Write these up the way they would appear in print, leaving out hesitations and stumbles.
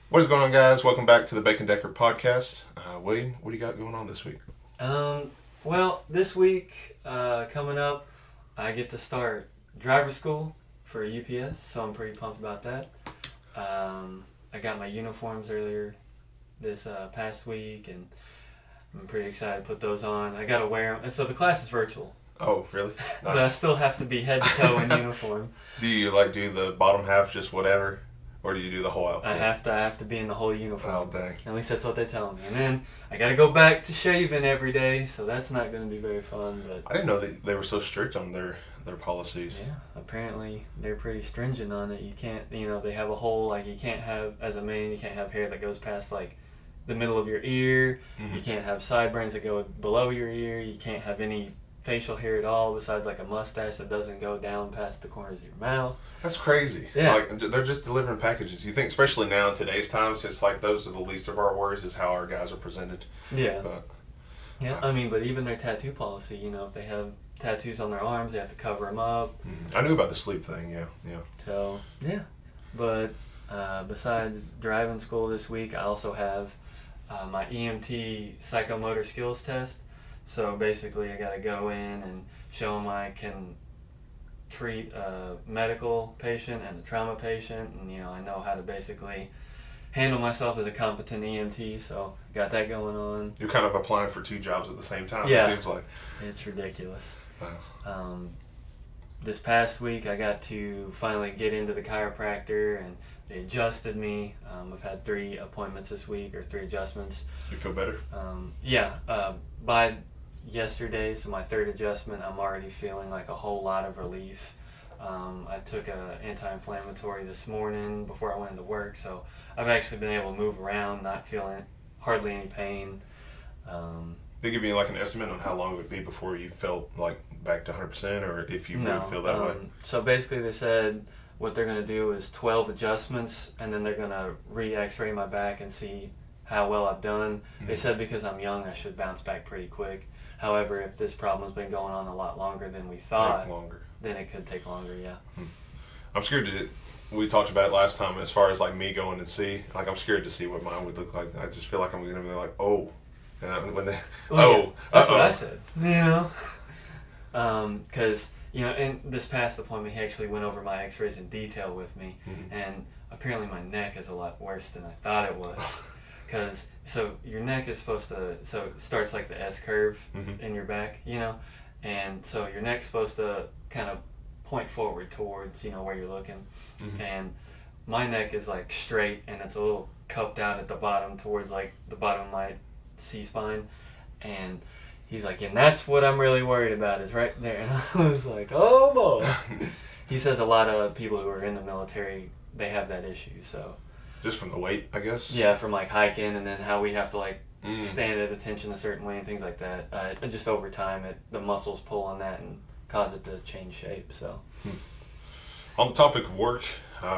What is going on, guys? Welcome back to the Bacon Decker podcast. William, what do you got going on this week? Well, this week coming up, I get to start driver school for UPS, so I'm pretty pumped about that. I got my uniforms earlier this past week, and I'm pretty excited to put those on. I got to wear them, and so the class is virtual. Oh, really? Nice. But I still have to be head to toe in uniform. Do you do the bottom half just whatever, or do you do the whole outfit? I have to be in the whole uniform. Oh, dang. At least that's what they tell me. And then I got to go back to shaving every day, so that's not going to be very fun. But I didn't know they were so strict on their policies. yeah, apparently they're pretty stringent on it. You can't, they have a whole, you can't have, as a man, you can't have hair that goes past, the middle of your ear. Mm-hmm. You can't have sideburns that go below your ear. You can't have any facial hair at all besides, a mustache that doesn't go down past the corners of your mouth. That's crazy. Yeah. They're just delivering packages. You think, especially now in today's times, it's those are the least of our worries is how our guys are presented. Yeah. But, yeah, but even their tattoo policy, if they have tattoos on their arms, they have to cover them up. I knew about the sleep thing, yeah. So, yeah. But besides driving school this week, I also have my EMT psychomotor skills test. So basically, I got to go in and show them I can treat a medical patient and a trauma patient, and I know how to basically handle myself as a competent EMT. So got that going on. You're kind of applying for two jobs at the same time. Yeah. It seems like It's ridiculous. Wow. This past week, I got to finally get into the chiropractor, and they adjusted me. I've had 3 appointments this week, or 3 adjustments. You feel better? By yesterday, so my 3rd adjustment, I'm already feeling a whole lot of relief. I took an anti-inflammatory this morning before I went into work, so I've actually been able to move around, not feeling hardly any pain. They give you an estimate on how long it would be before you felt back to 100%, or if you would feel that way? So basically they said what they're going to do is 12 adjustments, and then they're going to re-x-ray my back and see how well I've done. Mm-hmm. They said because I'm young, I should bounce back pretty quick. However, if this problem's been going on a lot longer than we thought, then it could take longer, yeah. I'm scared to... We talked about it last time as far as me going and see. I'm scared to see what mine would look like. I just feel like I'm going to be oh. And when they... Yeah. That's what I said. Because, in this past appointment, he actually went over my x-rays in detail with me. Mm-hmm. And apparently my neck is a lot worse than I thought it was. So your neck is supposed to... So it starts like the S-curve mm-hmm. in your back, And so your neck's supposed to kind of point forward towards, where you're looking. Mm-hmm. And my neck is straight, and it's a little cupped out at the bottom towards the bottom of my C-spine. And he's like, and that's what I'm really worried about is right there. And I was like, oh boy. He says a lot of people who are in the military, they have that issue. So just from the weight, I guess? Yeah, from hiking, and then how we have to stand at attention a certain way and things like that. Just over time, the muscles pull on that and cause it to change shape. So on the topic of work,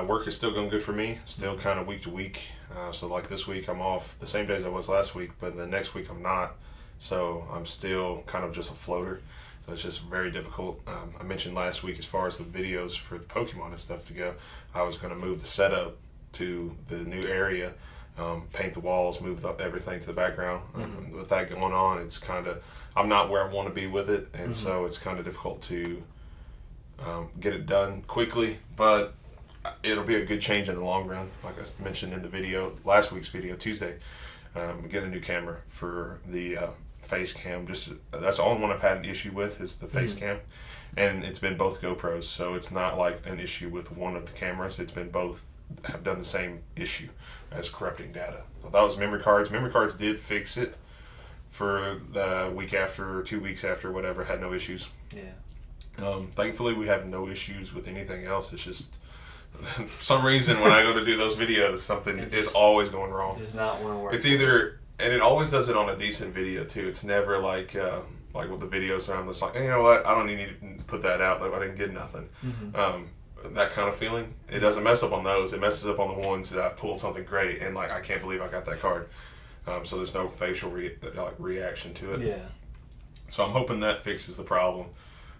work is still going good for me, still kind of week to week. So this week I'm off the same days I was last week, but the next week I'm not. So I'm still kind of just a floater. So it's just very difficult. I mentioned last week as far as the videos for the Pokemon and stuff to go, I was going to move the setup to the new area, paint the walls, move everything to the background. Mm-hmm. With that going on, it's kind of, I'm not where I want to be with it, and mm-hmm. so it's kind of difficult to get it done quickly, but it'll be a good change in the long run. Like I mentioned in the video, last week's video, Tuesday, getting a new camera for the face cam. That's the only one I've had an issue with is the face mm-hmm. cam, and it's been both GoPros, so it's not an issue with one of the cameras. It's been both have done the same issue as corrupting data. So that was memory cards. Memory cards did fix it for the week after, or 2 weeks after, whatever, had no issues. Yeah. Thankfully, we have no issues with anything else. It's just for some reason when I go to do those videos, something is always going wrong. It does not want to work. It's either, and it always does it on a decent video too. It's never like with the videos where I'm just you know what, I don't need to put that out. I didn't get nothing. Mm-hmm. That kind of feeling. It doesn't mess up on those. It messes up on the ones that I pulled something great and I can't believe I got that card. So there's no facial reaction to it. Yeah. So I'm hoping that fixes the problem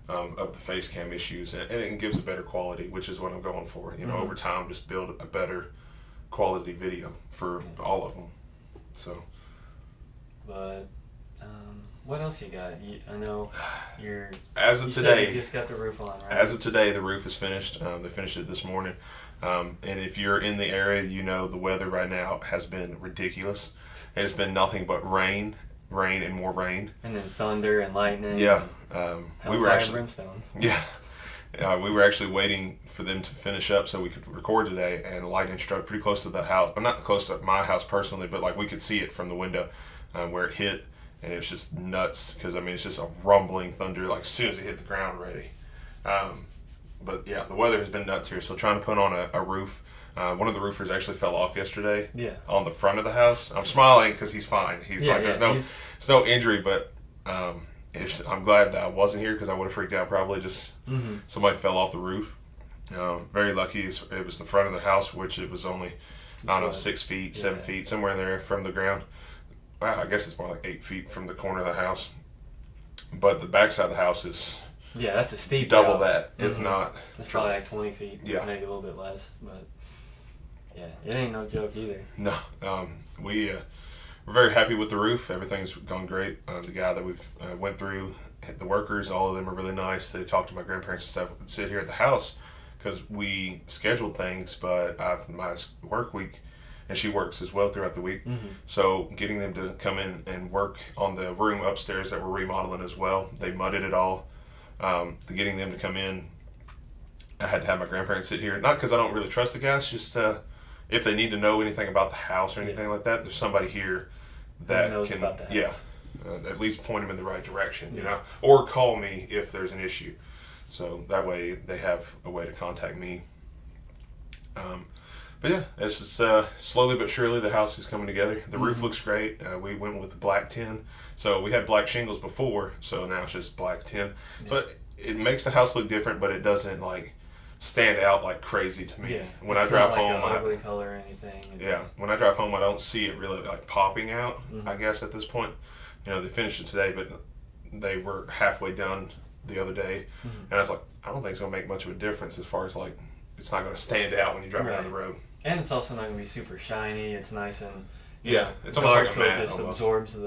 of the face cam issues and it gives a better quality, which is what I'm going for. Mm-hmm. Over time, just build a better quality video for all of them. So, but what else you got? I know you're. as of you today, said you just got the roof on, right? As of today, the roof is finished. They finished it this morning. And if you're in the area, you know the weather right now has been ridiculous. It's been nothing but rain, and more rain. And then thunder and lightning. Yeah. We were actually brimstone. Yeah. We were actually waiting for them to finish up so we could record today, and lightning struck pretty close to the house. Well, not close to my house personally, but like we could see it from the window where it hit, and it was just nuts because I mean it's just a rumbling thunder like as soon as it hit the ground already. But yeah, the weather has been nuts here. So trying to put on a roof. One of the roofers actually fell off yesterday. Yeah. On the front of the house. I'm smiling because he's fine. He's there's no injury, but I'm glad that I wasn't here because I would have freaked out probably. Just somebody fell off the roof. Very lucky. It was the front of the house, which it was only 6 feet, 7 feet, somewhere in there from the ground. Wow, I guess it's more like 8 feet from the corner of the house. But the backside of the house is that's a steep double out. that, if not. It's probably like 20 feet, yeah, maybe a little bit less, but yeah, it ain't no joke either. No, we're very happy with the roof. Everything's gone great. The guy that we've went through, the workers, all of them are really nice. They talked to my grandparents and stuff. Sit here at the house because we scheduled things, but I have my work week. And she works as well throughout the week. So getting them to come in and work on the room upstairs that we're remodeling as well. They mudded it all. Getting them to come in, I had to have my grandparents sit here. Not because I don't really trust the guys, just if they need to know anything about the house or anything like that, there's somebody here that knows can, about the house. at least point them in the right direction, you know, or call me if there's an issue. So that way they have a way to contact me. But yeah, it's slowly but surely the house is coming together. The roof looks great. We went with black tin. So we had black shingles before, so now it's just black tin. Yeah. But it makes the house look different, but it doesn't like stand out like crazy to me. Yeah. When I drive home, an ugly color or anything. When I drive home, I don't see it really like popping out. I guess at this point, you know, they finished it today, but they were halfway done the other day, and I was like, I don't think it's gonna make much of a difference as far as like it's not gonna stand out when you drive down the road. And it's also not going to be super shiny. It's nice and it's almost like a so matte. It just absorbs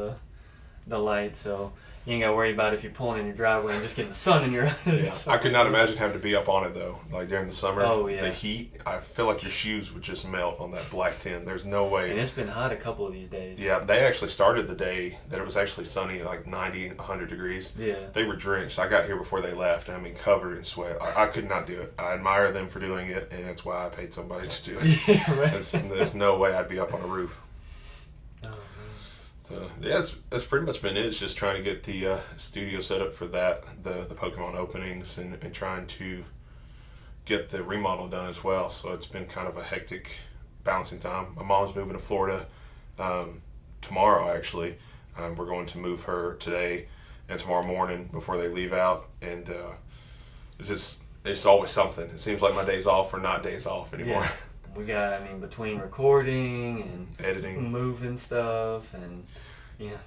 the light, so you ain't got to worry about if you're pulling in your driveway and just getting the sun in your eyes. I could not imagine having to be up on it though. Like during the summer, the heat. I feel like your shoes would just melt on that black tin. There's no way. And it's been hot a couple of these days. Yeah, they actually started the day that it was actually sunny, like 90, 100 degrees. Yeah. They were drenched. I got here before they left, and I mean covered in sweat. I could not do it. I admire them for doing it, and that's why I paid somebody to do it. Yeah, right. There's no way I'd be up on a roof. Oh, man. So yeah, that's pretty much been it. It's just trying to get the studio set up for that, the Pokemon openings, and trying to get the remodel done as well. So it's been kind of a hectic balancing time. My mom's moving to Florida tomorrow actually. We're going to move her today and tomorrow morning before they leave out, and it's always something. It seems like my days off are not days off anymore. Yeah. We got, between recording and editing, moving stuff, and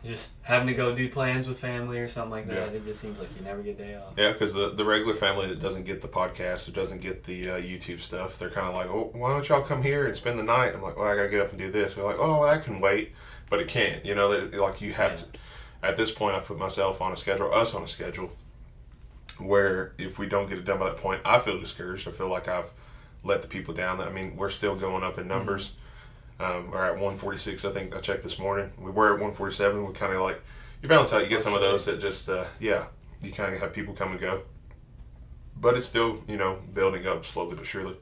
just having to go do plans with family or something like that. It just seems like you never get a day off. Yeah, because the regular family that doesn't get the podcast or doesn't get the YouTube stuff, they're kind of like, oh, why don't y'all come here and spend the night? I'm like, well, I got to get up and do this. They're like, oh, well, that can wait. But it can't. You know, like you have to. At this point, I've put myself on a schedule, us on a schedule, where if we don't get it done by that point, I feel discouraged. I feel like I've let the people down. I mean, we're still going up in numbers. We're at 146, I think I checked this morning. We were at 147. We kind of like, you balance out, you get some of those that just, you kind of have people come and go. But it's still, building up slowly but surely.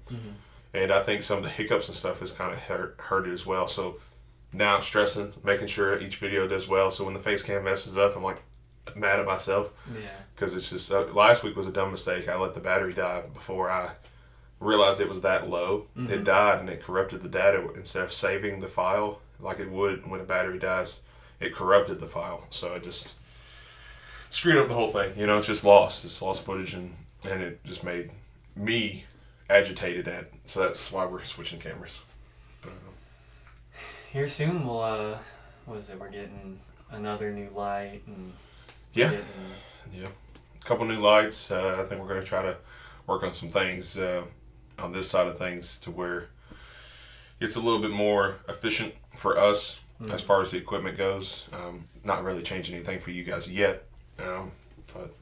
And I think some of the hiccups and stuff has kind of hurt it as well. So now I'm stressing, making sure each video does well. So when the face cam messes up, I'm like mad at myself. Yeah. Because it's just, last week was a dumb mistake. I let the battery die before I realized it was that low. It died and it corrupted the data. Instead of saving the file like it would when a battery dies, it corrupted the file. So it just screwed up the whole thing. It's just lost. It's lost footage, and it just made me agitated at it. So that's why we're switching cameras. But, here soon we're getting another new light and a couple new lights. I think we're going to try to work on some things on this side of things to where, it's a little bit more efficient for us Mm-hmm. as far as the equipment goes. Not really changing anything for you guys yet, but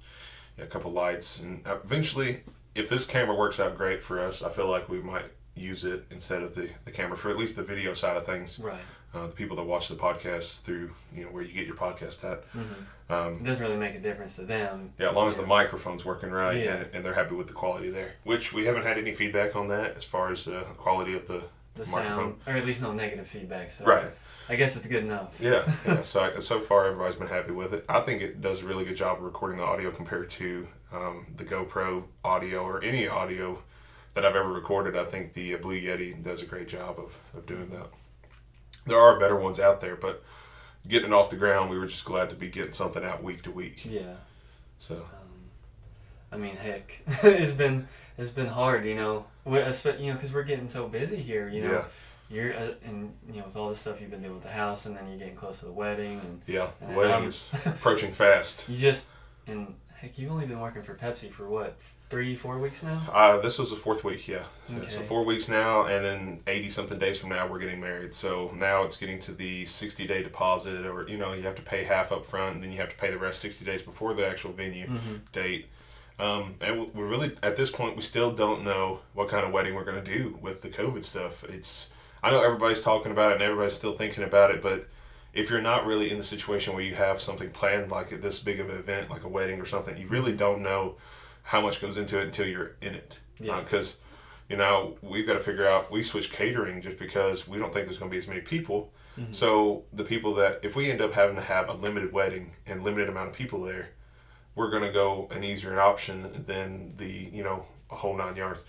yeah, a couple lights, and eventually, if this camera works out great for us, I feel like we might use it instead of the camera for at least the video side of things. Right. The people that watch the podcast through, where you get your podcast at. It doesn't really make a difference to them. Yeah, as long as the microphone's working right, Yeah. and they're happy with the quality there. Which we haven't had any feedback on that as far as the quality of the microphone. Sound, or at least no negative feedback. So Right. I guess it's good enough. Yeah. So far, everybody's been happy with it. I think it does a really good job of recording the audio compared to the GoPro audio or any audio that I've ever recorded. I think the Blue Yeti does a great job of doing that. There are better ones out there, but getting it off the ground, we were just glad to be getting something out week to week. Yeah. So. I mean, heck, it's been hard, because we're getting so busy here, Yeah. You're and with all this stuff you've been doing with the house, and then you're getting close to the wedding, and The wedding is approaching fast. and heck, you've only been working for Pepsi for what, 3-4 weeks now? This was the 4th week, yeah. Okay. So 4 weeks now, and then 80-something days from now, we're getting married. So now it's getting to the 60-day deposit, or, you have to pay half up front, and then you have to pay the rest 60 days before the actual venue date. And we're really, at this point, we still don't know what kind of wedding we're going to do with the COVID stuff. I know everybody's talking about it, and everybody's still thinking about it, but if you're not really in the situation where you have something planned like this big of an event, like a wedding or something, you really don't know how much goes into it until you're in it. Yeah. Because, we've got to figure out, we switched catering just because we don't think there's going to be as many people. Mm-hmm. So the people that, if we end up having to have a limited wedding and limited amount of people there, we're going to go an easier option than a whole 9 yards.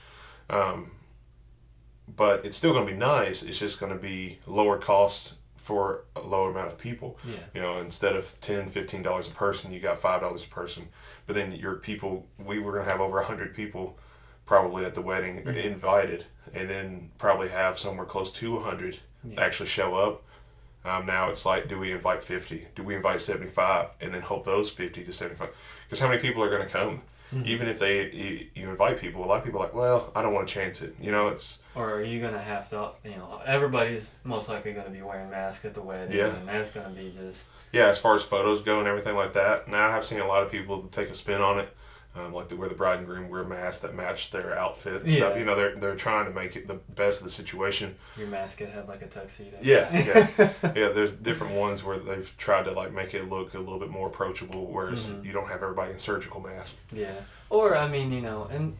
But it's still going to be nice. It's just going to be lower costs for a lower amount of people. Yeah. Instead of $10, $15 a person, you got $5 a person. But then your people, we were going to have over 100 people probably at the wedding invited, and then probably have somewhere close to 100 actually show up. Now it's like, do we invite 50? Do we invite 75? And then hope those 50 to 75? Because how many people are going to come? Mm-hmm. Even if you invite people, a lot of people are like, well, I don't want to chance it. Or are you going to have to, everybody's most likely going to be wearing masks at the wedding. Yeah. And that's going to be just... Yeah, as far as photos go and everything like that. Now I have seen a lot of people take a spin on it. Like where the bride and groom wear masks that match their outfit and stuff. They're trying to make it the best of the situation. Your mask could have like a tuxedo. Yeah. There's different ones where they've tried to like make it look a little bit more approachable, whereas you don't have everybody in surgical masks. Yeah. Or and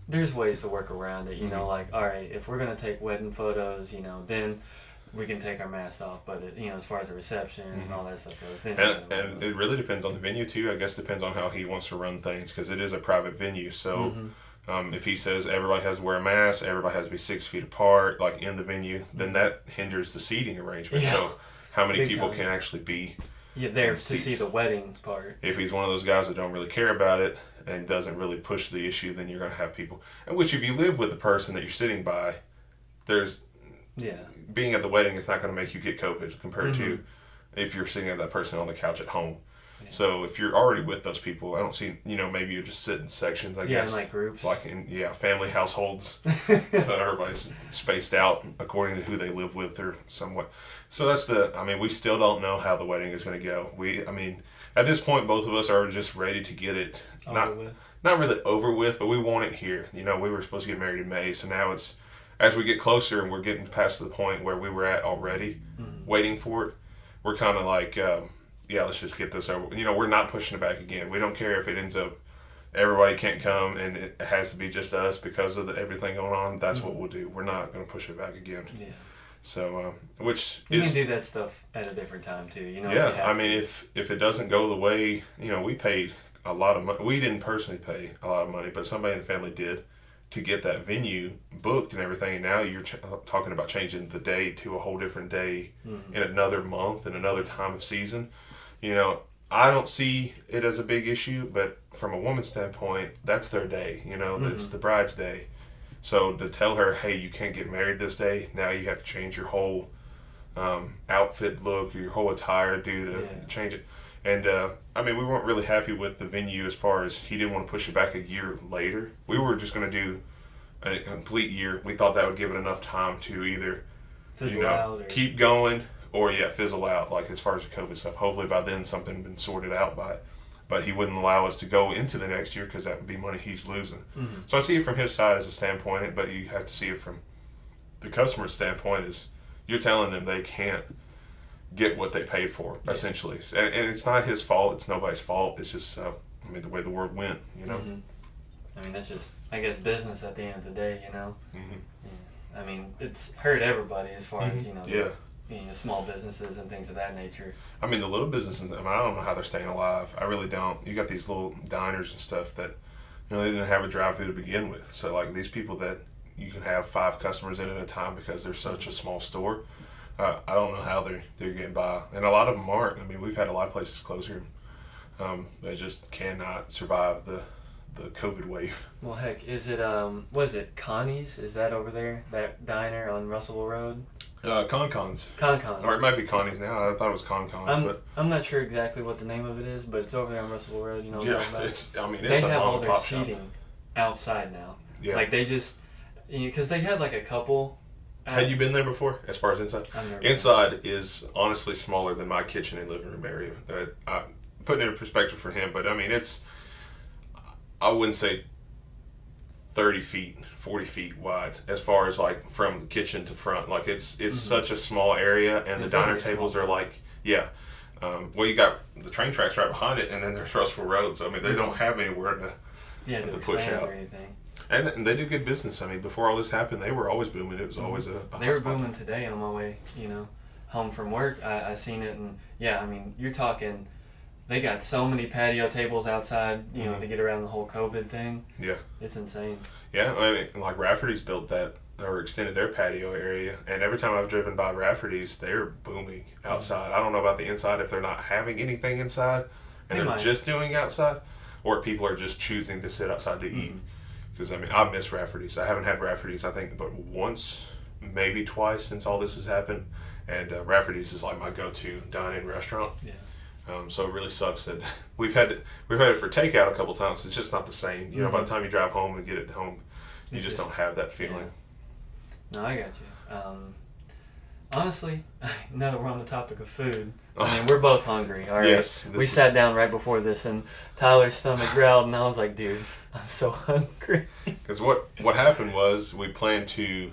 there's ways to work around it. Like, all right, if we're gonna take wedding photos, then we can take our masks off, but as far as the reception and all that stuff goes, then and it really depends on the venue too. I guess depends on how he wants to run things, because it is a private venue. So if he says everybody has to wear a mask, everybody has to be 6 feet apart, like in the venue, then that hinders the seating arrangement. Yeah. So how many people can actually be there to see the wedding part? If he's one of those guys that don't really care about it and doesn't really push the issue, then you're going to have people. And which, if you live with the person that you're sitting by, being at the wedding is not going to make you get COVID compared to if you're sitting at that person on the couch at home. Yeah. So if you're already with those people, I don't see, maybe you just sit in sections, I guess. Yeah, in like groups. Like in, family households. So everybody's spaced out according to who they live with or somewhat. So that's we still don't know how the wedding is going to go. At this point, both of us are just ready to get it. Not really over with, but we want it here. We were supposed to get married in May, so now it's, as we get closer and we're getting past the point where we were at already, waiting for it, we're kind of like, let's just get this over. We're not pushing it back again. We don't care if it ends up everybody can't come and it has to be just us because of everything going on. That's what we'll do. We're not going to push it back again. Yeah. So, which you can do that stuff at a different time too. If it doesn't go the way, we paid a lot of money. We didn't personally pay a lot of money, but somebody in the family did to get that venue booked and everything. And now you're talking about changing the day to a whole different day in another month and another time of season. I don't see it as a big issue, but from a woman's standpoint, that's their day. It's the bride's day. So to tell her, hey, you can't get married this day, now you have to change your whole outfit look, or your whole attire due to change it. And, we weren't really happy with the venue as far as he didn't want to push it back a year later. We were just going to do a complete year. We thought that would give it enough time to either fizzle out. Or... keep going or fizzle out. Like as far as the COVID stuff, hopefully by then something been sorted out by it. But he wouldn't allow us to go into the next year because that would be money he's losing. Mm-hmm. So I see it from his side as a standpoint, but you have to see it from the customer's standpoint. Is you're telling them they can't get what they paid for, essentially. And it's not his fault. It's nobody's fault. It's just, the way the world went, Mm-hmm. I mean, that's just, I guess, business at the end of the day, Mm-hmm. Yeah. I mean, it's hurt everybody as far as, small businesses and things of that nature. I mean, the little businesses, I don't know how they're staying alive. I really don't. You got these little diners and stuff that, they didn't have a drive-through to begin with. So, like, these people that you can have 5 customers in at a time because they're such a small store, I don't know how they're getting by. And a lot of them aren't. I mean, we've had a lot of places close here. They just cannot survive the COVID wave. Well, heck, is it, what is it, Connie's? Is that over there? That diner on Russellville Road? Con-Cons. Con-Cons. Or it might be Connie's now. I thought it was Con-Cons. But I'm not sure exactly what the name of it is, but it's over there on Russellville Road. Yeah, it's they a have all mom their and pop seating shop. Outside now. Yeah. Like, they just, because they had like a couple. Had you been there before, as far as inside? I've never Inside is honestly smaller than my kitchen and living room area. Putting it in perspective for him, but I mean, I wouldn't say 30 feet, 40 feet wide, as far as like from the kitchen to front. Like it's mm-hmm. such a small area, and the diner tables are like, well, you got the train tracks right behind it, and then there's Russellville Road. So I mean, they don't have anywhere to push out. Or anything. And they do good business. I mean, before all this happened, they were always booming. It was always a They were booming today on my way, home from work. I seen it, and I mean, you're talking. They got so many patio tables outside, mm-hmm. to get around the whole COVID thing. Yeah. It's insane. Yeah, I mean, like Rafferty's built that or extended their patio area, and every time I've driven by Rafferty's, they're booming outside. Mm-hmm. I don't know about the inside if they're not having anything inside and they're just doing outside, or people are just choosing to sit outside to eat. Because, I mean, I miss Rafferty's. I haven't had Rafferty's, I think, but once, maybe twice since all this has happened. And Rafferty's is like my go-to dine-in restaurant. Yeah. So it really sucks that we've had it for takeout a couple times. It's just not the same. You know, by the time you drive home and get it home, you just don't have that feeling. Yeah. No, I got you. Honestly, now that we're on the topic of food, I mean, we're both hungry. All right. Yes. We sat down right before this, and Tyler's stomach growled, and I was like, dude, I'm so hungry. Because what happened was we planned to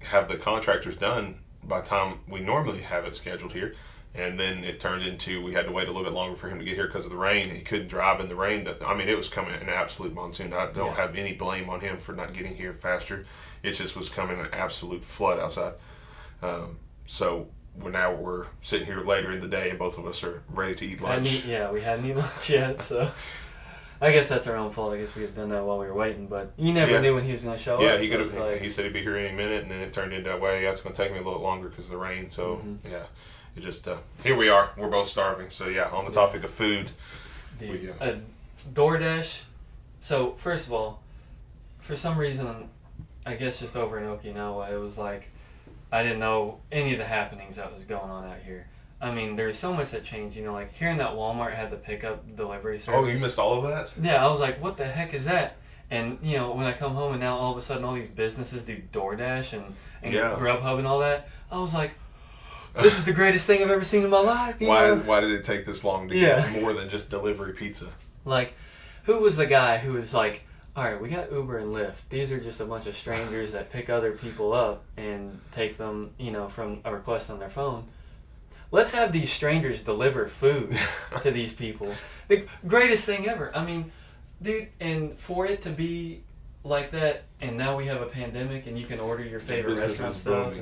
have the contractors done by the time we normally have it scheduled here. And then it turned into we had to wait a little bit longer for him to get here because of the rain. He couldn't drive in the rain. It was coming an absolute monsoon. I don't have any blame on him for not getting here faster. It just was coming an absolute flood outside. So we're sitting here later in the day, and both of us are ready to eat lunch. We hadn't eaten lunch yet, so I guess that's our own fault. I guess we had done that while we were waiting, but you never knew when he was going to show up. Yeah, he could have. He said he'd be here any minute, and then it turned into it's going to take me a little longer because of the rain. So it just here we are. We're both starving. So on the topic of food, DoorDash. So first of all, for some reason, I guess just over in Okinawa, it was like I didn't know any of the happenings that was going on out here. I mean, there's so much that changed. Like hearing that Walmart had the pickup delivery service. Oh, you missed all of that? Yeah, I was like, what the heck is that? And when I come home and now all of a sudden all these businesses do DoorDash and Grubhub and all that, I was like, this is the greatest thing I've ever seen in my life. Why did it take this long to get more than just delivery pizza? Like, who was the guy who was like, all right, we got Uber and Lyft. These are just a bunch of strangers that pick other people up and take them, from a request on their phone. Let's have these strangers deliver food to these people. The greatest thing ever. I mean, dude, and for it to be like that, and now we have a pandemic and you can order your favorite restaurant stuff.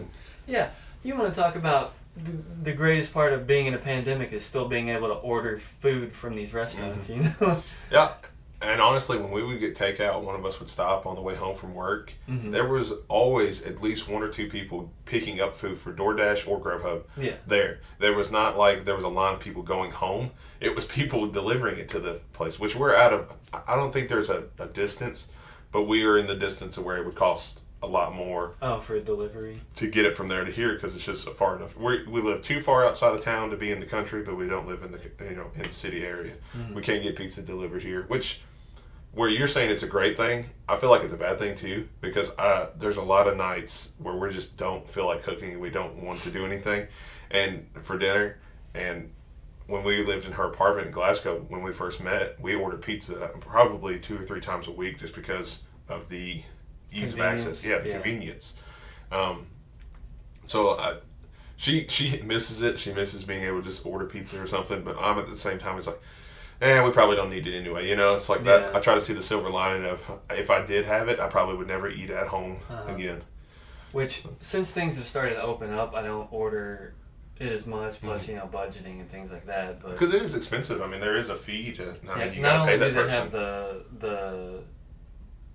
You want to talk about the greatest part of being in a pandemic is still being able to order food from these restaurants, Yeah. And honestly, when we would get takeout, one of us would stop on the way home from work. Mm-hmm. There was always at least 1 or 2 people picking up food for DoorDash or Grubhub. Yeah. There was not like there was a line of people going home. It was people delivering it to the place, which we're out of. I don't think there's a distance, but we are in the distance of where it would cost a lot more. Oh, for delivery? To get it from there to here because it's just far enough. We live too far outside of town to be in the country, but we don't live in the in the city area. Mm-hmm. We can't get pizza delivered here, which where you're saying it's a great thing, I feel like it's a bad thing too, because there's a lot of nights where we just don't feel like cooking and we don't want to do anything, and for dinner. And when we lived in her apartment in Glasgow, when we first met, we ordered pizza probably 2 or 3 times a week just because of the ease of access. Yeah, the convenience. So she misses it. She misses being able to just order pizza or something. But I'm at the same time, it's like, we probably don't need it anyway. You know, it's like that. I try to see the silver lining of if I did have it, I probably would never eat at home again. Which, since things have started to open up, I don't order it as much. Plus, budgeting and things like that. But because it is expensive. I mean, there is a fee to. You not gotta pay only that do they person. have the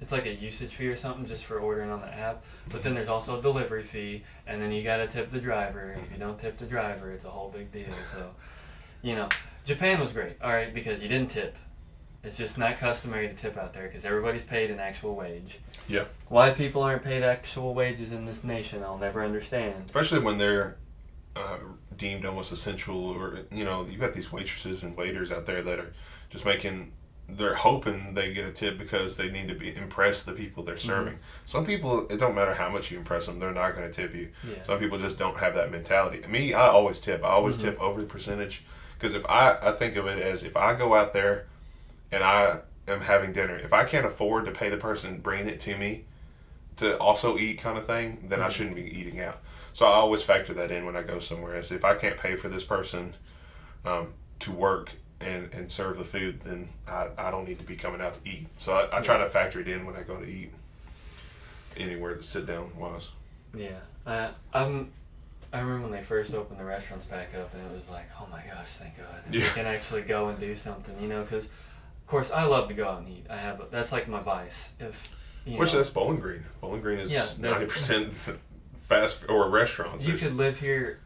it's like a usage fee or something just for ordering on the app, but then there's also a delivery fee, and then you gotta tip the driver. And if you don't tip the driver, it's a whole big deal. So, Japan was great, all right, because you didn't tip. It's just not customary to tip out there because everybody's paid an actual wage. Yeah. Why people aren't paid actual wages in this nation, I'll never understand. Especially when they're deemed almost essential, or you've got these waitresses and waiters out there that are just they're hoping they get a tip because they need to impress the people they're serving. Some people, it don't matter how much you impress them, they're not going to tip you. Yeah. Some people just don't have that mentality. Me, I always tip. I always tip over the percentage, because if I think of it as if I go out there and I am having dinner, if I can't afford to pay the person bringing it to me to also eat kind of thing, then I shouldn't be eating out. So I always factor that in when I go somewhere. As if I can't pay for this person to work and serve the food, then I don't need to be coming out to eat. So I try to factor it in when I go to eat anywhere to sit down wise. Yeah. I remember when they first opened the restaurants back up, and it was like, oh my gosh, thank God. We can actually go and do something, because, of course, I love to go out and eat. That's like my vice. That's Bowling Green. Bowling Green is 90% fast or restaurants. You could live here,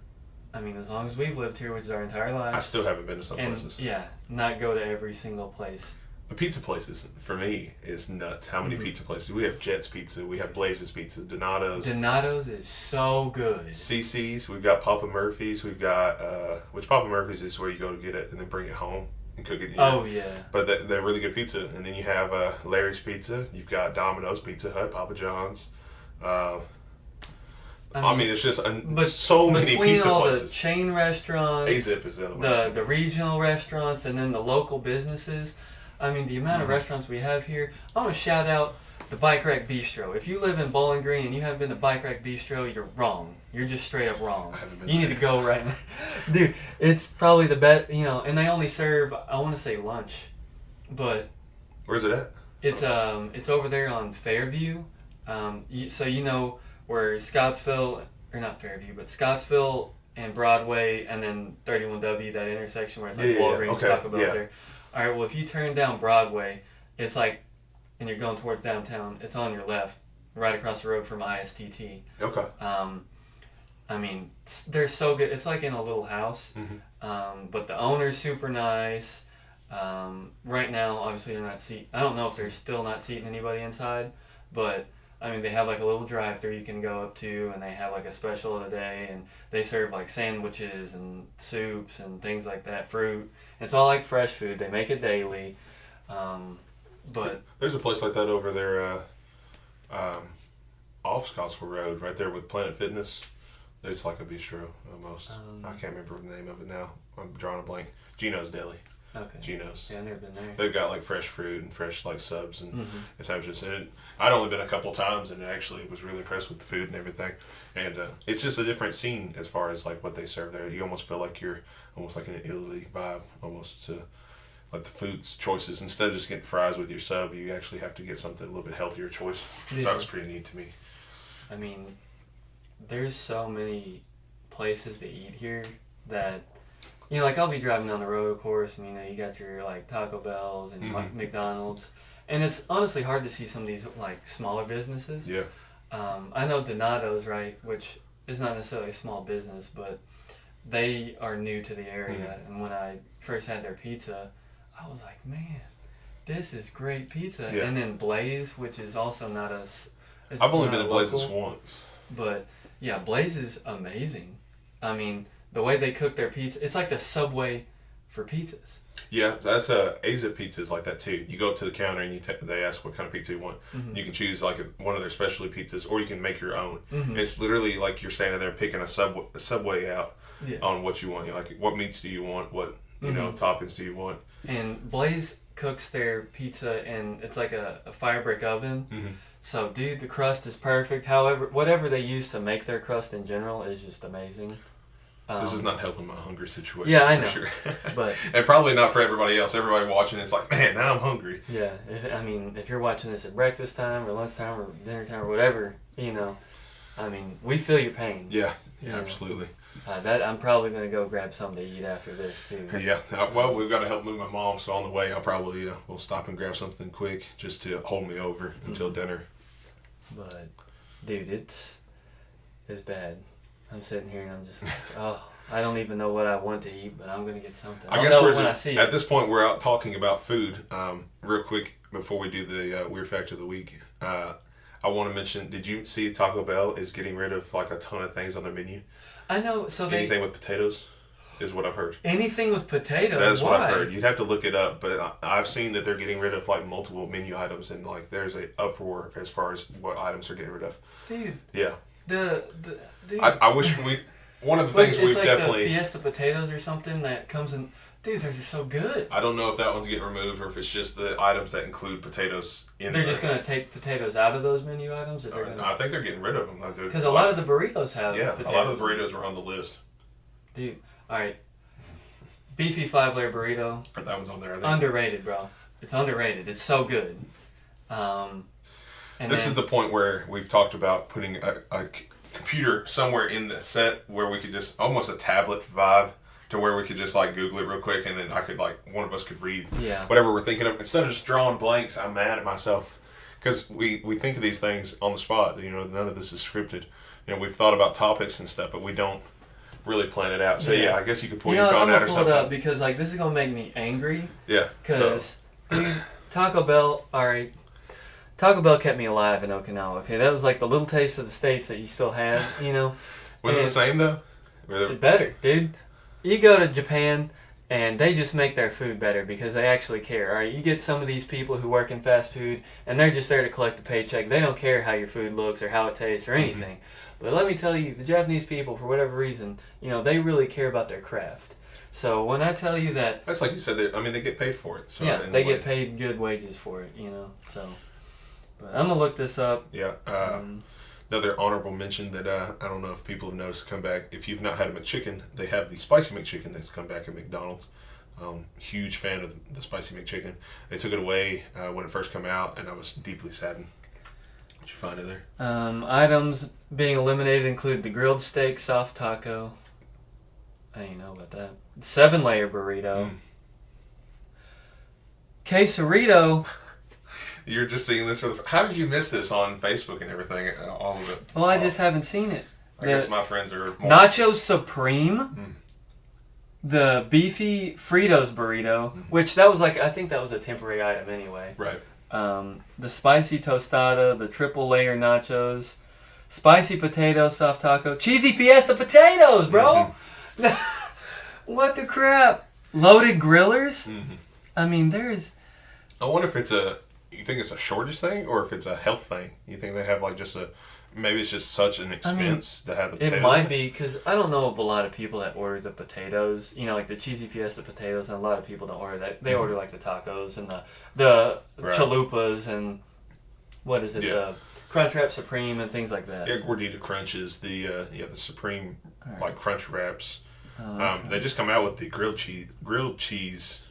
as long as we've lived here, which is our entire lives. I still haven't been to some places. Yeah, not go to every single place. The pizza places, for me, is nuts. How many pizza places? We have Jet's Pizza, we have Blaze's Pizza, Donato's. Donato's is so good. CC's, we've got Papa Murphy's, we've got, which Papa Murphy's is where you go to get it and then bring it home and cook it. Oh, yeah. But they're really good pizza. And then you have Larry's Pizza, you've got Domino's, Pizza Hut, Papa John's. It's just so many pizza places. Between all the chain restaurants, A-Zip is the other one. The regional restaurants, and then the local businesses. The amount of restaurants we have here. I'm going to shout out the Bike Rack Bistro. If you live in Bowling Green and you haven't been to Bike Rack Bistro, you're wrong. You're just straight up wrong. I haven't been You need to go right now. Dude, it's probably the best, and they only serve, I want to say lunch, but... Where's it at? It's over there on Fairview. So where Scottsville, or not Fairview, but Scottsville and Broadway, and then 31W, that intersection where it's like Walgreens, Taco Bell's there. All right, well, if you turn down Broadway, it's like, and you're going towards downtown, it's on your left, right across the road from ISTT. Okay. They're so good. It's like in a little house, but the owner's super nice. Right now, obviously, they're not I don't know if they're still not seating anybody inside, but they have like a little drive-thru you can go up to, and they have like a special of the day, and they serve like sandwiches and soups and things like that, fruit. It's all like fresh food. They make it daily. But there's a place like that over there off Scottsville Road, right there with Planet Fitness. It's like a bistro almost. I can't remember the name of it now. I'm drawing a blank. Gino's Deli. Okay. Gino's. Yeah, I've never been there. They've got like fresh fruit and fresh like subs and sandwiches. And I'd only been a couple times and actually was really impressed with the food and everything. And it's just a different scene as far as like what they serve there. You almost feel like you're almost like in an Italy vibe almost to like the food's choices. Instead of just getting fries with your sub, you actually have to get something a little bit healthier choice. Yeah. So that was pretty neat to me. There's so many places to eat here that I'll be driving down the road, of course, and you got your like Taco Bells and McDonald's, and it's honestly hard to see some of these like smaller businesses. Yeah. I know Donato's, right, which is not necessarily a small business, but they are new to the area, and when I first had their pizza, I was like, man, this is great pizza. Yeah. And then Blaze, which is also not as... I've only been to Blaze's once. But yeah, Blaze is amazing. The way they cook their pizza, it's like the Subway for pizzas. Yeah, that's AZIP pizza is like that too. You go up to the counter and they ask what kind of pizza you want. Mm-hmm. You can choose like one of their specialty pizzas, or you can make your own. Mm-hmm. It's literally like you're standing there picking a subway out Yeah. on what you want. You're like, what meats do you want? What toppings do you want? And Blaze cooks their pizza and it's like a fire brick oven. Mm-hmm. So, dude, the crust is perfect. However, whatever they use to make their crust in general is just amazing. This is not helping my hunger situation. Yeah, I know. For sure. But and probably not for everybody else. Everybody watching it's like, man, now I'm hungry. yeah, if you're watching this at breakfast time or lunchtime or dinner time or whatever, we feel your pain. Yeah, You know. absolutely. I'm probably gonna go grab something to eat after this too. Yeah, well, we've got to help move my mom, so on the way I'll probably we'll stop and grab something quick just to hold me over until dinner. But, dude, it's bad. I'm sitting here and I'm just like, oh, I don't even know what I want to eat, but I'm gonna get something. I guess we're just at this point we're out talking about food. Real quick before we do the weird fact of the week, I want to mention: did you see Taco Bell is getting rid of like a ton of things on their menu? I know. So anything with potatoes is what I've heard. Anything with potatoes? That's Why? what I've heard. You'd have to look it up, but I've seen that they're getting rid of like multiple menu items, and like there's a uproar as far as what items are getting rid of. Dude. Yeah. Dude. I wish we. One of the things we've like definitely. The Fiesta potatoes or something that comes in. Dude, those are so good. I don't know if that one's getting removed or if it's just the items that include potatoes in there. They're just going to take potatoes out of those menu items? I think they're getting rid of them. Because a lot of the burritos have potatoes. A lot of the burritos are on the list. Dude, alright. Beefy 5-layer burrito. That one's on there, I think. Underrated, bro. It's underrated. It's so good. This is the point where we've talked about putting a computer somewhere in the set where we could just, almost a tablet vibe, to where we could just like Google it real quick and then I could one of us could read whatever we're thinking of. Instead of just drawing blanks, I'm mad at myself. Because we think of these things on the spot. None of this is scripted. We've thought about topics and stuff, but we don't really plan it out. So yeah, I guess you could pull your phone out or something. I'm gonna pull it up because this is gonna make me angry. Yeah. Because dude, Taco Bell. All right. Taco Bell kept me alive in Okinawa. Okay, that was like the little taste of the States that you still had. Was it the same though? Better, dude. You go to Japan and they just make their food better because they actually care. All right, you get some of these people who work in fast food and they're just there to collect a paycheck. They don't care how your food looks or how it tastes or anything. Mm-hmm. But let me tell you, the Japanese people, for whatever reason, they really care about their craft. So when I tell you that, that's like you said. They get paid for it. So yeah, they get paid good wages for it. So. But I'm gonna look this up. Yeah. Another honorable mention that I don't know if people have noticed come back. If you've not had a McChicken, they have the spicy McChicken that's come back at McDonald's. Huge fan of the spicy McChicken. They took it away when it first came out, and I was deeply saddened. Did you find it there? Items being eliminated include the grilled steak, soft taco. I didn't know about that. 7-layer burrito. Quesarito. You're just seeing this how did you miss this on Facebook and everything? All of it. Well, I just haven't seen it. I guess my friends are more... Nacho Supreme. The beefy Fritos burrito, which I think that was a temporary item anyway. Right. The spicy tostada, the triple layer nachos, spicy potato, soft taco, cheesy fiesta potatoes, bro. What the crap? Loaded grillers. I mean, there's. I wonder if you think it's a shortage thing or if it's a health thing. You think they have maybe it's just such an expense to have the potatoes? It might be because I don't know of a lot of people that order the potatoes. Like the cheesy fiesta potatoes, and a lot of people don't order that. They order like the tacos and the chalupas and what is it? The Crunchwrap Supreme and things like that. Yeah, Gordita Crunches, the Supreme Crunch Wraps. Oh, they just come out with the grilled cheese.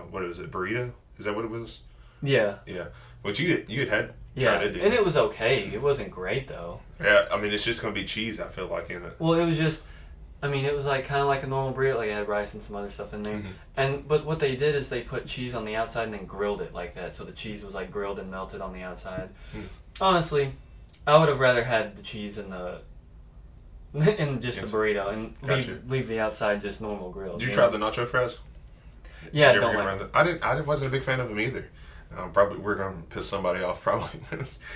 What is it? Burrito? Is that what it was? Yeah. Yeah. Which you had tried it, and it was okay. It wasn't great though. Yeah, I mean it's just gonna be cheese. I feel like in it. Well, it was just. It was kind of like a normal burrito. Like it had rice and some other stuff in there. But what they did is they put cheese on the outside and then grilled it like that, so the cheese was grilled and melted on the outside. Honestly, I would have rather had the cheese in the burrito and leave the outside just normal grilled. Did you try the nacho fries? Yeah, don't like it. I wasn't a big fan of them either. Probably we're gonna piss somebody off. Probably.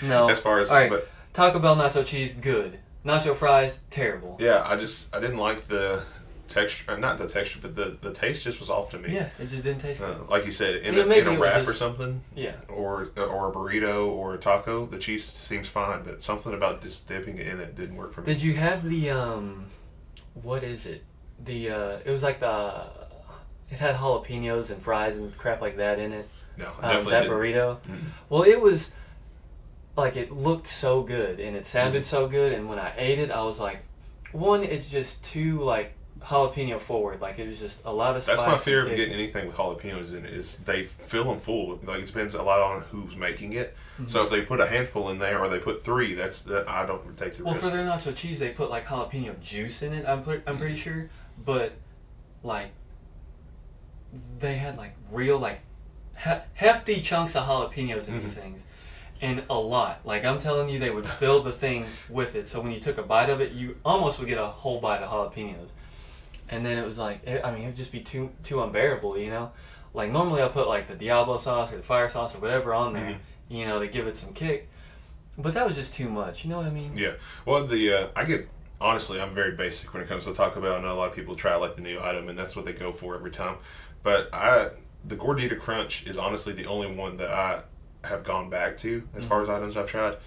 No. As far as all right. But Taco Bell nacho cheese, good. Nacho fries, terrible. Yeah, I didn't like the texture, not the texture, but the taste just was off to me. Yeah, it just didn't taste good. Like you said, in Maybe a it was wrap just- or something, Yeah. or a burrito or a taco, the cheese seems fine, but something about just dipping it in it didn't work for me. Did you have the what is it? The it was like it had jalapenos and fries and crap like that in it. No, I definitely that didn't. burrito. Mm-mm. Well, it was like it looked so good and it sounded so good, and when I ate it, I was like, one, it's just too like jalapeno forward. Like it was just a lot of spice. That's my fear and of kick. getting anything with jalapenos in it is they fill them full. Like it depends a lot on who's making it. Mm-hmm. So if they put a handful in there or they put 3, I don't take the Well, risk. for their nacho cheese, they put like jalapeno juice in it. I'm pretty sure, but like they had like real like hefty chunks of jalapenos in these things, and a lot. Like I'm telling you, they would fill the thing with it. So when you took a bite of it, you almost would get a whole bite of jalapenos, and then it was like it would just be too unbearable, you know. Like normally I put like the Diablo sauce or the fire sauce or whatever on there, you know, to give it some kick. But that was just too much. You know what I mean? Yeah. Well, honestly, I'm very basic when it comes to Taco Bell. I know a lot of people try like the new item, and that's what they go for every time. But the Gordita Crunch is honestly the only one that I have gone back to as far as items I've tried.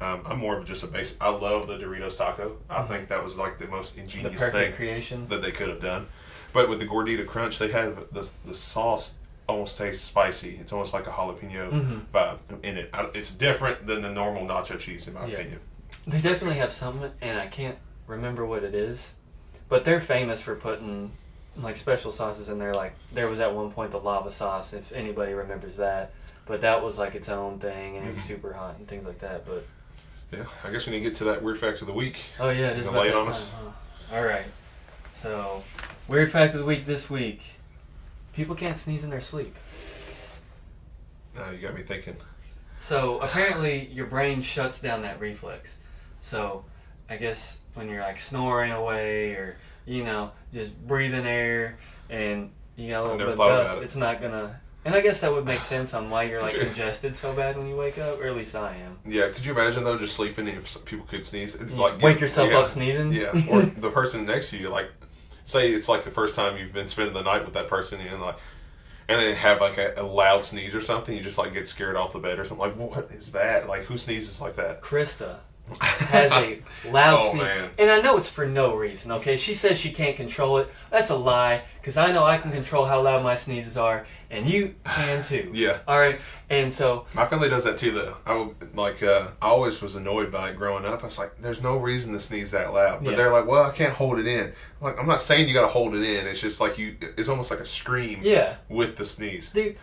I'm more of just a basic. I love the Doritos taco. I think that was like the most ingenious thing creation that they could have done. But with the Gordita Crunch, they have the sauce almost tastes spicy. It's almost like a jalapeno vibe in it. It's different than the normal nacho cheese, in my opinion. They definitely have some, and I can't remember what it is, but they're famous for putting like special sauces in there. Like there was at one point the lava sauce, if anybody remembers that, but that was like its own thing, and it was super hot and things like that. But yeah, I guess we need to get to that weird fact of the week. oh yeah, it is about Lay it that on time. us. Huh? All right, so weird fact of the week this week: people can't sneeze in their sleep. Now you got me thinking. So apparently your brain shuts down that reflex. So I guess when you're like snoring away or, you know, just breathing air and you got a little bit of dust, it's not gonna. And I guess that would make sense on why you're like congested so bad when you wake up, or at least I am. Yeah, could you imagine though just sleeping if people could sneeze? Like wake yourself up sneezing? Yeah, or the person next to you, like, say it's like the first time you've been spending the night with that person and they have like a loud sneeze or something, you just like get scared off the bed or something. Like, what is that? Like, who sneezes like that? Krista has a loud Oh, sneeze. man. And I know it's for no reason, okay? She says she can't control it. That's a lie, because I know I can control how loud my sneezes are, and you can too. Yeah. All right? And so... My family does that too, though. I always was annoyed by it growing up. I was like, there's no reason to sneeze that loud. But they're like, well, I can't hold it in. I'm like, I'm not saying you got to hold it in. It's just like it's almost like a scream with the sneeze. Dude,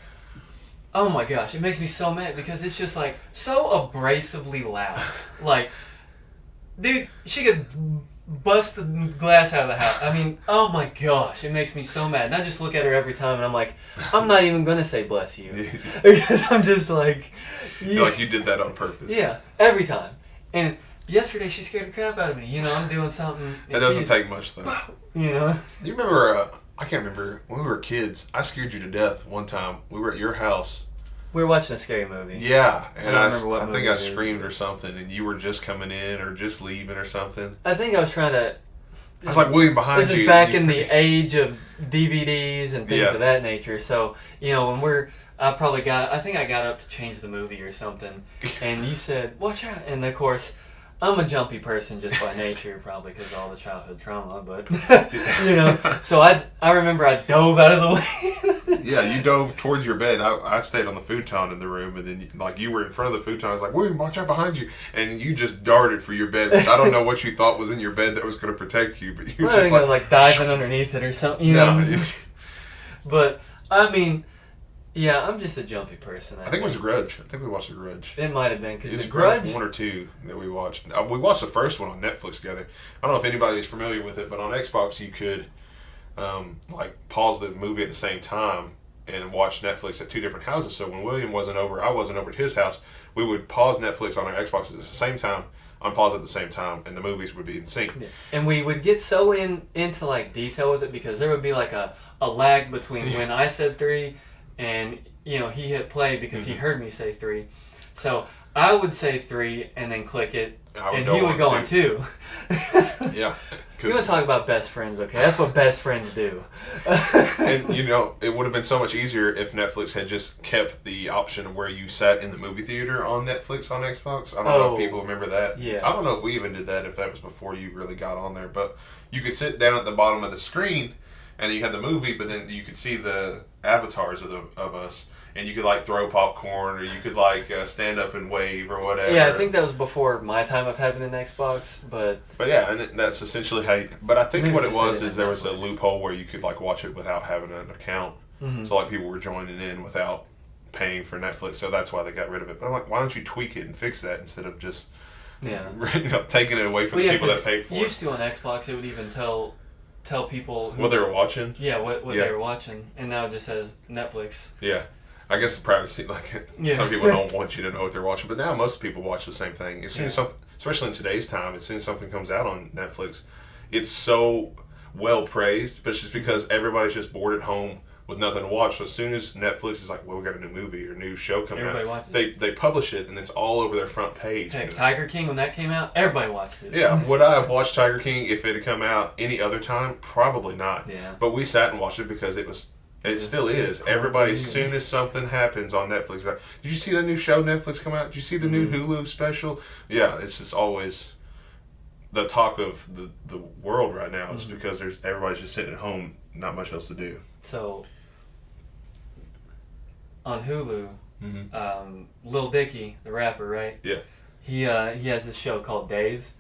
oh my gosh, it makes me so mad because it's just like so abrasively loud. Like, dude, she could bust the glass out of the house. I mean, oh my gosh, it makes me so mad. And I just look at her every time and I'm like, I'm not even going to say bless you. Because I'm just like... You're like you did that on purpose. Yeah, every time. And yesterday she scared the crap out of me. You know, I'm doing something. It doesn't take much, though. You know? You remember, I can't remember, when we were kids, I scared you to death one time. We were at your house. We were watching a scary movie. Yeah, and I think I movie screamed or something, and you were just coming in or just leaving or something. I think I was trying to... I was like, William, behind you. This is back in the age of DVDs and things of that nature. So, you know, when I think I got up to change the movie or something, and you said, watch out. And of course, I'm a jumpy person just by nature, probably because of all the childhood trauma, but, you know, so I remember I dove out of the way. Yeah, you dove towards your bed. I stayed on the futon in the room, and then like you were in front of the futon. I was like, William, watch out behind you. And you just darted for your bed. Which I don't know what you thought was in your bed that was going to protect you, but you were just I was like diving underneath it or something, you know? But, I mean... Yeah, I'm just a jumpy person. I think it was Grudge. I think we watched The Grudge. It might have been because It's The Grudge 1 or 2 that we watched. We watched the first one on Netflix together. I don't know if anybody's familiar with it, but on Xbox you could like pause the movie at the same time and watch Netflix at 2 different houses. So when William wasn't over, I wasn't over at his house. We would pause Netflix on our Xboxes at the same time, unpause at the same time, and the movies would be in sync. Yeah. And we would get so into like detail with it because there would be like a lag between when I said 3. And, you know, he hit play because he heard me say 3. So I would say 3 and then click it, and go he would go on 2. Yeah. We're going to talk about best friends, okay? That's what best friends do. And, it would have been so much easier if Netflix had just kept the option of where you sat in the movie theater on Netflix on Xbox. I don't know if people remember that. Yeah. I don't know if we even did that, if that was before you really got on there. But you could sit down at the bottom of the screen, and you had the movie, but then you could see the avatars of us. And you could, like, throw popcorn, or you could, like, stand up and wave or whatever. Yeah, I think that was before my time of having an Xbox, but... But yeah, and that's essentially how you... But I think what it was is there was a loophole where you could, like, watch it without having an account. Mm-hmm. So, like, people were joining in without paying for Netflix, so that's why they got rid of it. But I'm like, why don't you tweak it and fix that instead of just... taking it away from the people that paid for it. Used to on Xbox, it would even tell people... what they were watching? Yeah, what they were watching. And now it just says Netflix. Yeah. I guess the privacy, some people don't want you to know what they're watching, but now most people watch the same thing. As soon as something, especially in today's time, as soon as something comes out on Netflix, it's so well praised, but it's just because everybody's just bored at home with nothing to watch. So as soon as Netflix is like, well, we got a new movie or new show coming out, they publish it, and it's all over their front page. Hey, Tiger King, when that came out, everybody watched it. Yeah, would I have watched Tiger King if it had come out any other time? Probably not. Yeah. But we sat and watched it because it still is. Everybody, as soon as something happens on Netflix, like, did you see the new show Netflix come out? Did you see the new Hulu special? Yeah, it's just always the talk of the world right now is because everybody's just sitting at home, not much else to do. So, on Hulu, Lil Dicky, the rapper, right? Yeah. He has this show called Dave,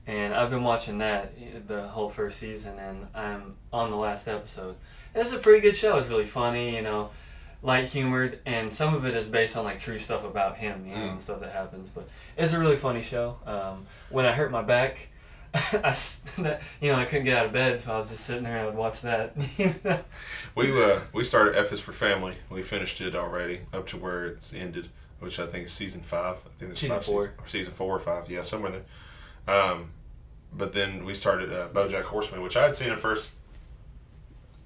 and I've been watching that the whole first season, and I'm on the last episode. It's a pretty good show. It's really funny, light humored, and some of it is based on like true stuff about him, and stuff that happens. But it's a really funny show. When I hurt my back, I couldn't get out of bed, so I was just sitting there and I would watch that. We started F is for Family. We finished it already up to where it's ended, which I think is season 5. I think it's season 4. Season 4 or 5, yeah, somewhere there. But then we started BoJack Horseman, which I had seen the first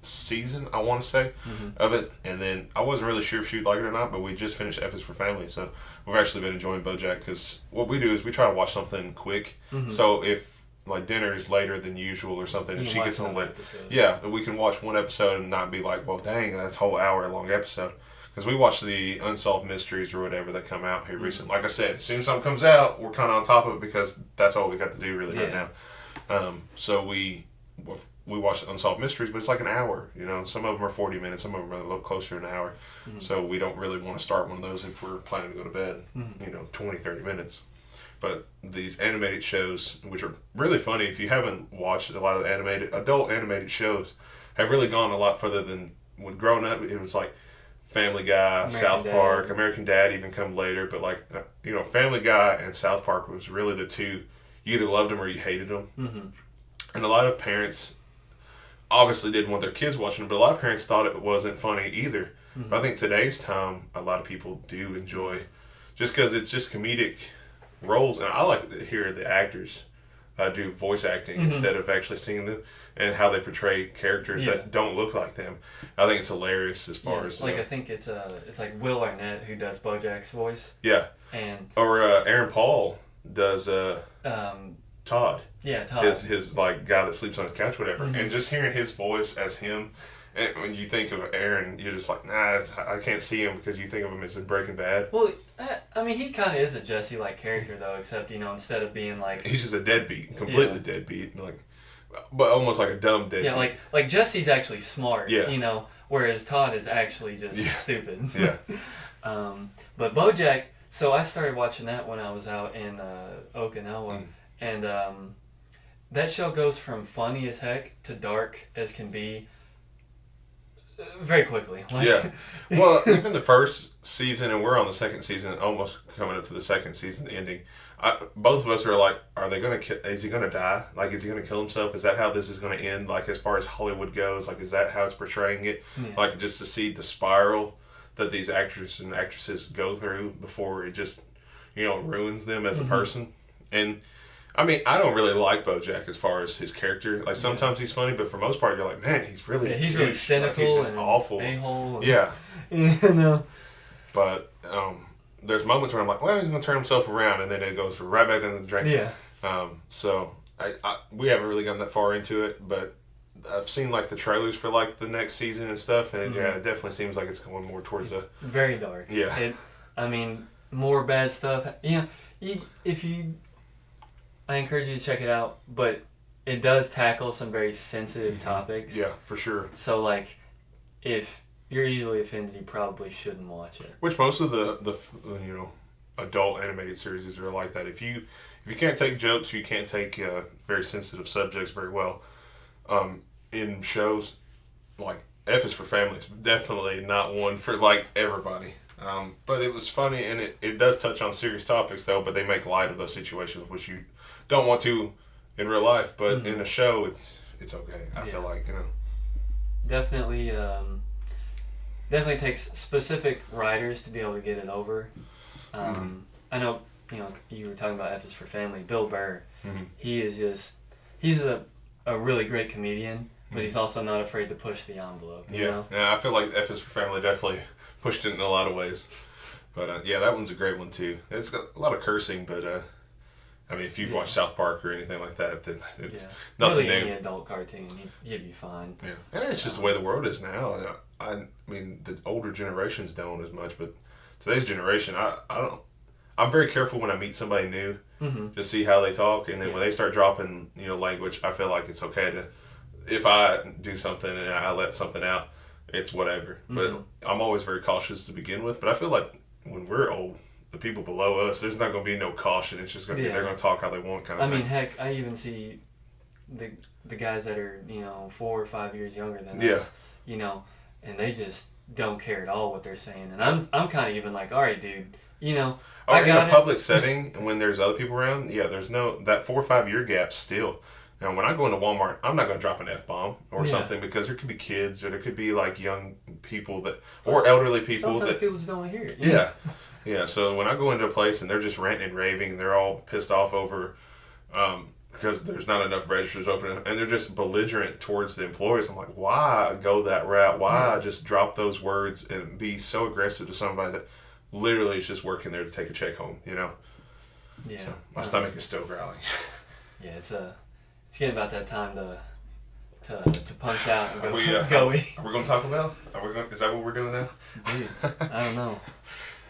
season, I want to say, of it, and then I wasn't really sure if she'd like it or not, but we just finished F is for Family, so we've actually been enjoying BoJack, because what we do is we try to watch something quick, so if like dinner is later than usual or something, and she gets home late, we can watch one episode and not be like, well, dang, that's a whole hour long episode, because we watch the Unsolved Mysteries or whatever that come out here recently. Like I said, as soon as something comes out, we're kind of on top of it, because that's all we got to do really right now. So we watch Unsolved Mysteries, but it's like an hour. Some of them are 40 minutes, some of them are a little closer to an hour. So we don't really want to start one of those if we're planning to go to bed, 20, 30 minutes. But these animated shows, which are really funny, if you haven't watched a lot of the adult animated shows, have really gone a lot further than when growing up. It was like Family Guy, South Park, American Dad even come later. But like, Family Guy and South Park was really the two. You either loved them or you hated them. And a lot of parents obviously didn't want their kids watching it, but a lot of parents thought it wasn't funny either. But I think today's time, a lot of people do enjoy, just because it's just comedic roles, and I like to hear the actors do voice acting instead of actually singing them, and how they portray characters that don't look like them. I think it's hilarious as far as I think it's like Will Arnett who does BoJack's voice. Yeah, or Aaron Paul does Todd. Yeah, Todd. His like guy that sleeps on his couch, whatever. And just hearing his voice as him, and when you think of Aaron, you're just like, nah, I can't see him, because you think of him as in Breaking Bad. Well, I mean, he kind of is a Jesse-like character, though, except, instead of being like... He's just a deadbeat, completely deadbeat, but almost like a dumb deadbeat. Yeah, like Jesse's actually smart, whereas Todd is actually just stupid. Yeah. But BoJack, so I started watching that when I was out in Okinawa, and that show goes from funny as heck to dark as can be very quickly. Yeah. Well, even the first season, and we're on the second season, almost coming up to the second season ending. Both of us are like, is he going to die? Like, is he going to kill himself? Is that how this is going to end? Like, as far as Hollywood goes, like, is that how it's portraying it? Yeah. Like, just to see the spiral that these actors and actresses go through before it just, ruins them as a person. And I mean, I don't really like BoJack as far as his character. Like, sometimes he's funny, but for most part, you're like, man, he's really cynical. Like, he's just and awful. A-hole. Yeah. But But there's moments where I'm like, well, he's going to turn himself around, and then it goes right back into the drain. Yeah. So we haven't really gotten that far into it, but I've seen like the trailers for like the next season and stuff, and it definitely seems like it's going more towards a very dark. Yeah. I mean, more bad stuff. I encourage you to check it out, but it does tackle some very sensitive topics. Yeah, for sure. So like, if you're easily offended, you probably shouldn't watch it. Which most of the adult animated series are like that. If you can't take jokes, you can't take very sensitive subjects very well. In shows like F is for Family, it's definitely not one for like everybody. But it was funny, and it does touch on serious topics though. But they make light of those situations, which you don't want to in real life. But in a show, it's okay. I feel like definitely takes specific writers to be able to get it over. I know you were talking about F is for Family. Bill Burr, he's a really great comedian, but he's also not afraid to push the envelope. You know? Yeah. I feel like F is for Family definitely pushed it in a lot of ways. But that one's a great one too. It's got a lot of cursing, but I mean, if you've watched South Park or anything like that, then it's nothing really new. Any adult cartoon, you'd be fine. Yeah, it's just the way the world is now. I mean, the older generations don't as much, but today's generation, I don't. I'm very careful when I meet somebody new to see how they talk, and then when they start dropping language, I feel like it's okay to, if I do something and I let something out, it's whatever. But I'm always very cautious to begin with. But I feel like when we're old, the people below us, there's not going to be no caution. It's just going to be they're going to talk how they want, kind of thing. I mean, heck, I even see the guys that are 4 or 5 years younger than us, and they just don't care at all what they're saying. And I'm kind of even like, all right, dude, in a public setting, and when there's other people around, there's that 4 or 5 year gap still. Now, when I go into Walmart, I'm not going to drop an F-bomb or something, because there could be kids, or there could be like young people or elderly people sometimes people just don't want to hear it. Yeah. Yeah, so when I go into a place and they're just ranting and raving, and they're all pissed off over because there's not enough registers open, and they're just belligerent towards the employees, I'm like, why go that route? Why just drop those words and be so aggressive to somebody that literally is just working there to take a check home, Yeah. So my stomach is still growling. Yeah, it's getting about that time to punch out and go. Are we going to Taco Bell? Is that what we're doing now? Dude, I don't know.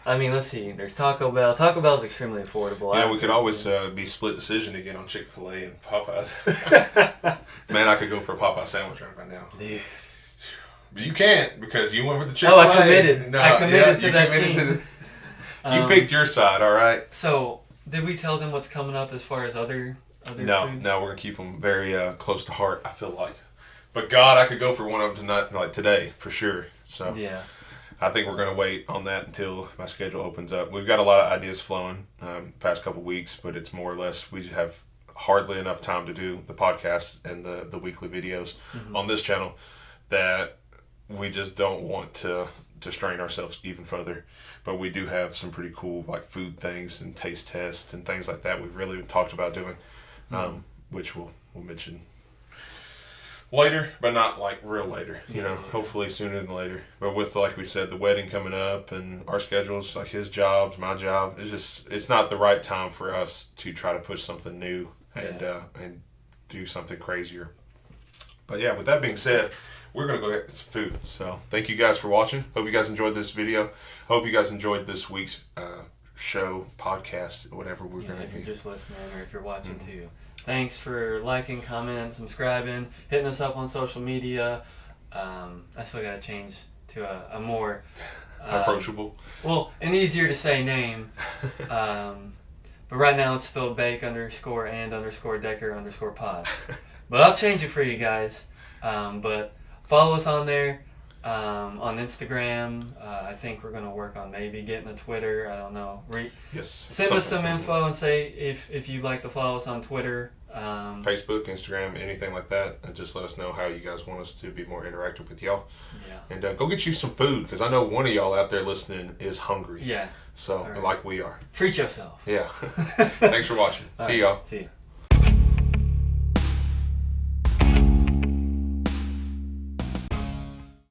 I mean, let's see. There's Taco Bell. Taco Bell's extremely affordable. Yeah, we could always be split decision again on Chick-fil-A and Popeyes. Man, I could go for a Popeye sandwich right now. Dude. But you can't, because you went with the Chick-fil-A. Oh, I committed. I committed to that team. You picked your side, all right? So, did we tell them what's coming up as far as other foods? No, we're going to keep them very close to heart, I feel like. But God, I could go for one of them tonight, like today, for sure. So yeah. I think we're going to wait on that until my schedule opens up. We've got a lot of ideas flowing past couple weeks, but it's more or less we have hardly enough time to do the podcast and the weekly videos on this channel that we just don't want to strain ourselves even further. But we do have some pretty cool like food things and taste tests and things like that we've really talked about doing, which we'll mention later, but not like real later, hopefully sooner than later. But with, like we said, the wedding coming up and our schedules, like his jobs, my job, it's not the right time for us to try to push something new and do something crazier. But yeah, with that being said, we're going to go get some food. So thank you guys for watching. Hope you guys enjoyed this video. Hope you guys enjoyed this week's show, podcast, whatever we're going to do. If you're just listening or if you're watching too. Thanks for liking, commenting, subscribing, hitting us up on social media. I still got to change to a more approachable. Well, an easier to say name. But right now it's still bake_and_decker_pod. But I'll change it for you guys. But follow us on there. On Instagram. I think we're going to work on maybe getting a Twitter. I don't know. Yes. Send us some info and say if you'd like to follow us on Twitter. Facebook, Instagram, anything like that. And just let us know how you guys want us to be more interactive with y'all. Yeah. And go get you some food, because I know one of y'all out there listening is hungry. Yeah. So, like we are. Treat yourself. Yeah. Thanks for watching. See y'all. See ya.